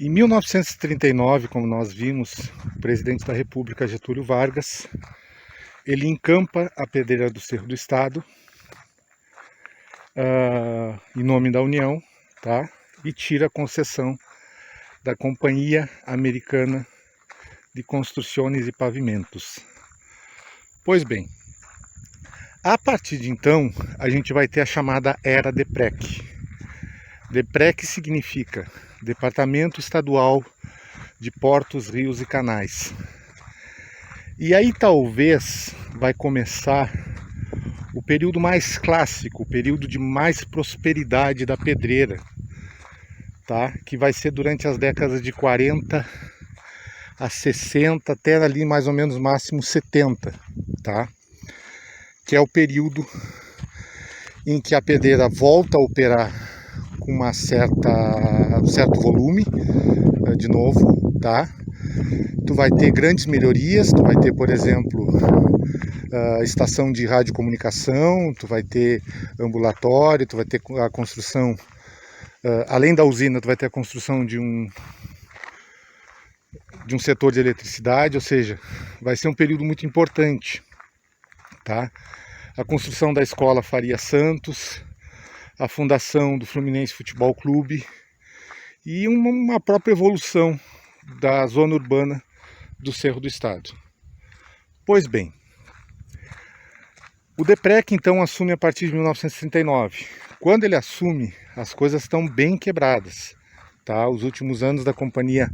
Em 1939, como nós vimos, o presidente da República, Getúlio Vargas, ele encampa a pedreira do Cerro do Estado, em nome da União, tá? E tira a concessão da Companhia Americana de Construções e Pavimentos. Pois bem, a partir de então, a gente vai ter a chamada Era DEPREC. DEPREC significa Departamento Estadual de Portos, Rios e Canais. E aí talvez vai começar o período mais clássico, o período de mais prosperidade da pedreira, tá? Que vai ser durante as décadas de 40 a 60, até ali mais ou menos máximo 70, tá? Que é o período em que a pedreira volta a operar com um certo volume, de novo, tá? Tu vai ter grandes melhorias, tu vai ter, por exemplo, estação de radiocomunicação, tu vai ter ambulatório, tu vai ter a construção, além da usina, tu vai ter a construção de um setor de eletricidade, ou seja, vai ser um período muito importante, tá? A construção da escola Faria Santos, a fundação do Fluminense Futebol Clube e uma própria evolução da zona urbana do Cerro do Estado. Pois bem, o DEPREC então assume a partir de 1939. Quando ele assume, as coisas estão bem quebradas, tá? Os últimos anos da Companhia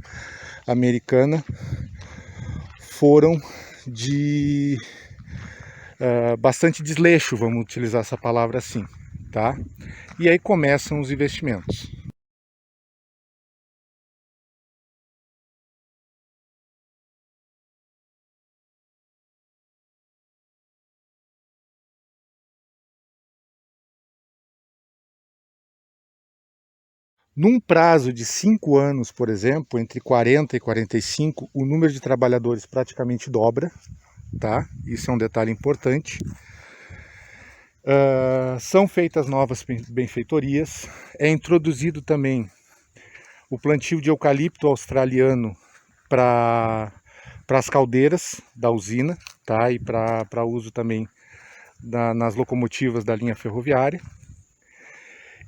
Americana foram de bastante desleixo, vamos utilizar essa palavra assim, tá? E aí começam os investimentos. Num prazo de 5 anos, por exemplo, entre 40 e 45, o número de trabalhadores praticamente dobra, tá? Isso é um detalhe importante. São feitas novas benfeitorias, é introduzido também o plantio de eucalipto australiano para as caldeiras da usina, tá? E para uso também nas locomotivas da linha ferroviária.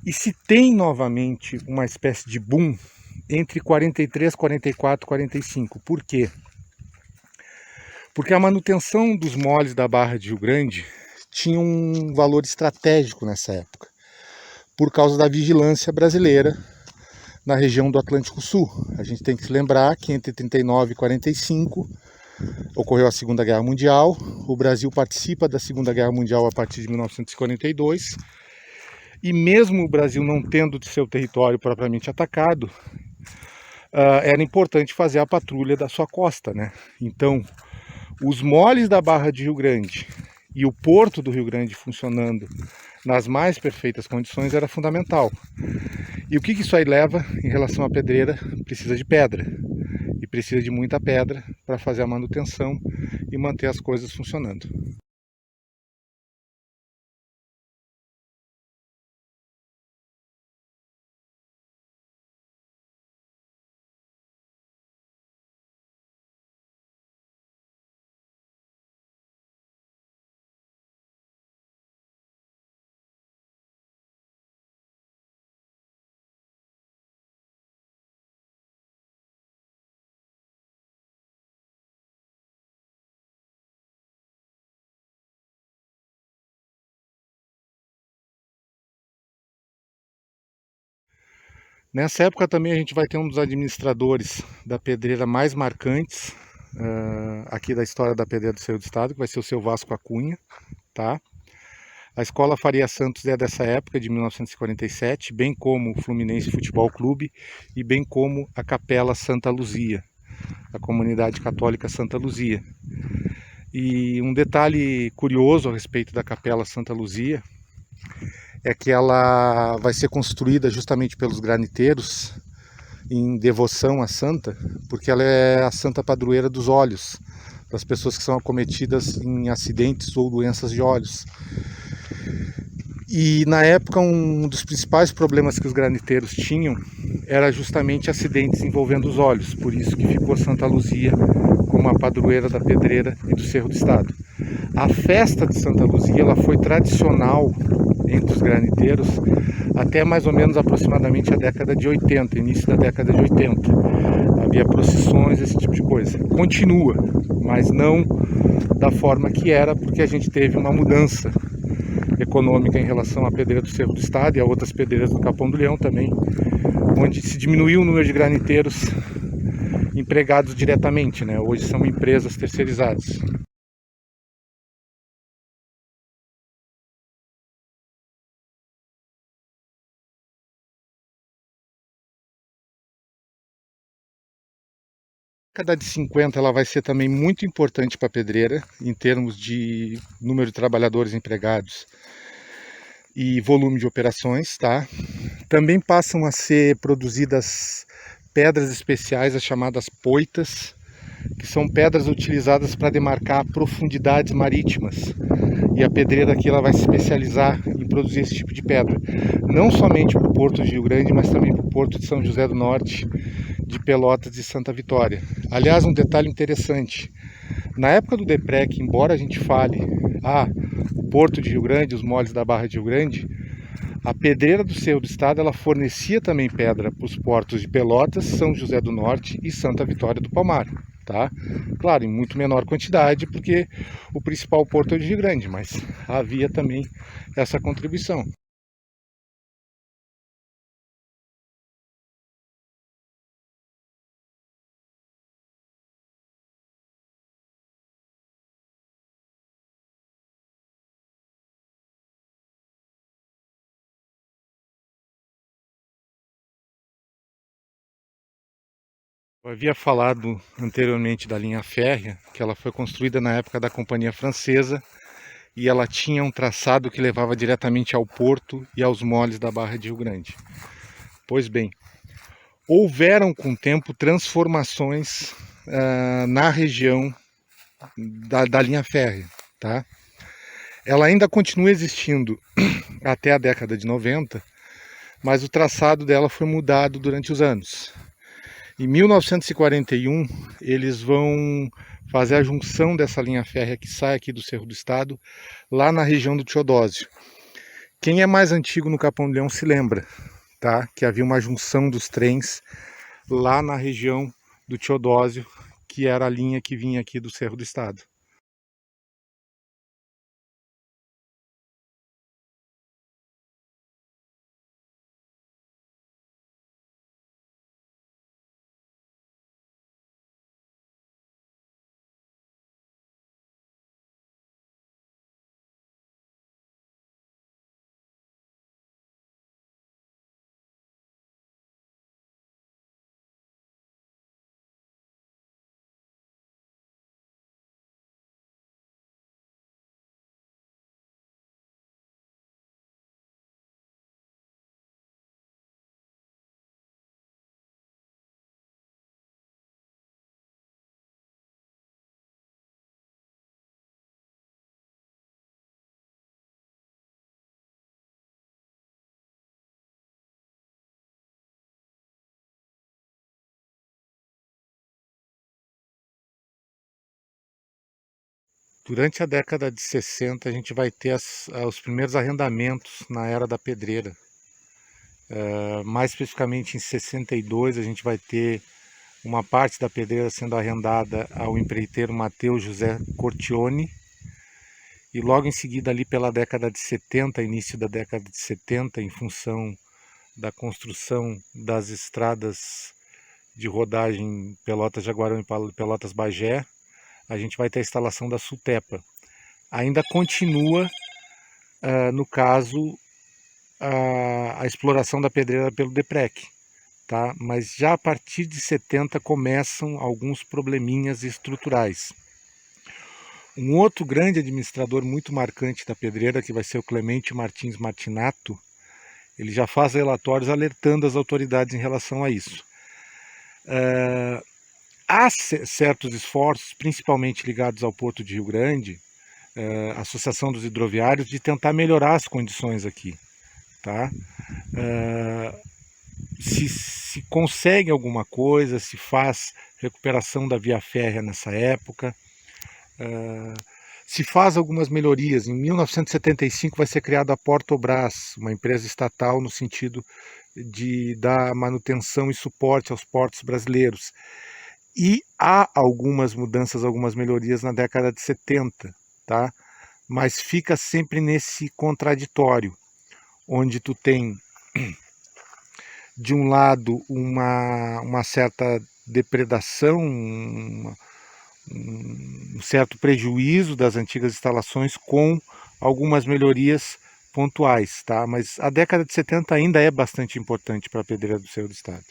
E se tem novamente uma espécie de boom entre 43, 44, 45. Por quê? Porque a manutenção dos moles da Barra de Rio Grande tinha um valor estratégico nessa época, por causa da vigilância brasileira na região do Atlântico Sul. A gente tem que se lembrar que entre 39 e 45 ocorreu a Segunda Guerra Mundial, o Brasil participa da Segunda Guerra Mundial a partir de 1942, e mesmo o Brasil não tendo seu território propriamente atacado, era importante fazer a patrulha da sua costa, né? Então, os moles da Barra de Rio Grande e o porto do Rio Grande funcionando nas mais perfeitas condições era fundamental. E o que isso aí leva em relação à pedreira? Precisa de pedra. E precisa de muita pedra para fazer a manutenção e manter as coisas funcionando. Nessa época também a gente vai ter um dos administradores da pedreira mais marcantes aqui da história da pedreira do Cerro do Estado, que vai ser o seu Vasco Acunha, tá? A escola Faria Santos é dessa época, de 1947, bem como o Fluminense Futebol Clube e bem como a Capela Santa Luzia, a comunidade católica Santa Luzia. E um detalhe curioso a respeito da Capela Santa Luzia é que ela vai ser construída justamente pelos graniteiros em devoção à santa, porque ela é a santa padroeira dos olhos, das pessoas que são acometidas em acidentes ou doenças de olhos. E na época um dos principais problemas que os graniteiros tinham era justamente acidentes envolvendo os óleos, por isso que ficou Santa Luzia como a padroeira da pedreira e do Cerro do Estado. A festa de Santa Luzia ela foi tradicional entre os graniteiros até mais ou menos aproximadamente a década de 80, início da década de 80. Havia procissões, esse tipo de coisa. Continua, mas não da forma que era, porque a gente teve uma mudança econômica em relação à pedreira do Cerro do Estado e a outras pedreiras do Capão do Leão também, onde se diminuiu o número de graniteiros empregados diretamente, né? Hoje são empresas terceirizadas. A década de 50 ela vai ser também muito importante para a pedreira, em termos de número de trabalhadores empregados e volume de operações, tá? Também passam a ser produzidas pedras especiais, as chamadas poitas, que são pedras utilizadas para demarcar profundidades marítimas. E a pedreira aqui ela vai se especializar em produzir esse tipo de pedra. Não somente para o Porto de Rio Grande, mas também para o Porto de São José do Norte, de Pelotas e Santa Vitória. Aliás, um detalhe interessante. Na época do DEPREC, embora a gente fale, o Porto de Rio Grande, os moles da Barra de Rio Grande, a pedreira do Cerro do Estado ela fornecia também pedra para os portos de Pelotas, São José do Norte e Santa Vitória do Palmar. Tá? Claro, em muito menor quantidade, porque o principal porto é o de Rio Grande, mas havia também essa contribuição. Eu havia falado anteriormente da linha férrea, que ela foi construída na época da Companhia Francesa e ela tinha um traçado que levava diretamente ao porto e aos moles da Barra de Rio Grande. Pois bem, houveram com o tempo transformações na região da linha férrea, tá? Ela ainda continua existindo até a década de 90, mas o traçado dela foi mudado durante os anos. Em 1941, eles vão fazer a junção dessa linha férrea que sai aqui do Cerro do Estado, lá na região do Teodósio. Quem é mais antigo no Capão do Leão se lembra, tá? Que havia uma junção dos trens lá na região do Teodósio, que era a linha que vinha aqui do Cerro do Estado. Durante a década de 60, a gente vai ter os primeiros arrendamentos na era da pedreira. Mais especificamente em 62, a gente vai ter uma parte da pedreira sendo arrendada ao empreiteiro Mateus José Cortione. E logo em seguida, ali pela década de 70, início da década de 70, em função da construção das estradas de rodagem Pelotas-Jaguarão e Pelotas-Bagé, a gente vai ter a instalação da Sutepa. Ainda continua, no caso, a exploração da pedreira pelo DEPREC, tá? Mas já a partir de 70 começam alguns probleminhas estruturais. Um outro grande administrador muito marcante da pedreira, que vai ser o Clemente Martins Martinato, ele já faz relatórios alertando as autoridades em relação a isso. Há certos esforços, principalmente ligados ao Porto de Rio Grande, Associação dos Hidroviários, de tentar melhorar as condições aqui, tá? Se consegue alguma coisa, se faz recuperação da via férrea nessa época, se faz algumas melhorias. Em 1975 vai ser criada a Portobras, uma empresa estatal no sentido de dar manutenção e suporte aos portos brasileiros. E há algumas mudanças, algumas melhorias na década de 70, tá? Mas fica sempre nesse contraditório, onde tu tem, de um lado, uma certa depredação, um certo prejuízo das antigas instalações com algumas melhorias pontuais, tá? Mas a década de 70 ainda é bastante importante para a pedreira do Cerro do Estado.